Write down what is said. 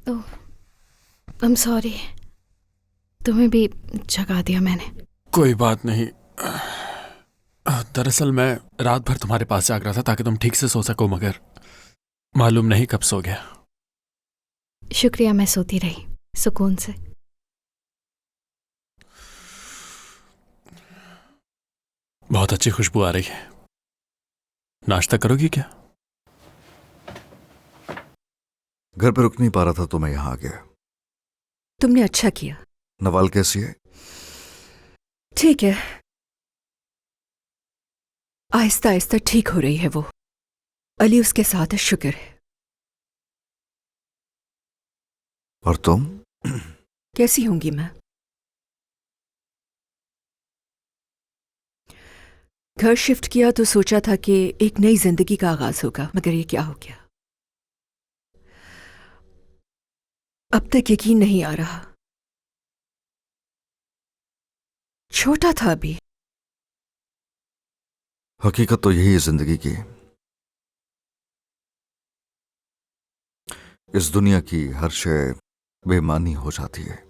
Oh, I am sorry, तुम्हें भी जगा दिया मैंने। कोई बात नहीं। दरअसल मैं रात भर तुम्हारे पास जाग रहा था ताकि तुम ठीक से सो सको, मगर मालूम नहीं कब सो गया। शुक्रिया, मैं सोती रही सुकून से। बहुत अच्छी खुशबू आ रही है। नाश्ता करोगी क्या? घर पे रुक नहीं पा रहा था तो मैं यहां आ गया। तुमने अच्छा किया। नवाल कैसी है? ठीक है, आहिस्ता आहिस्ता ठीक हो रही है वो। अली उसके साथ है, शुक्र है। और तुम? कैसी होंगी मैं? घर शिफ्ट किया तो सोचा था कि एक नई जिंदगी का आगाज होगा, मगर ये क्या हो गया। अब तक यकीन नहीं आ रहा। छोटा था अभी। हकीकत तो यही है जिंदगी की। इस दुनिया की हर शय बेमानी हो जाती है।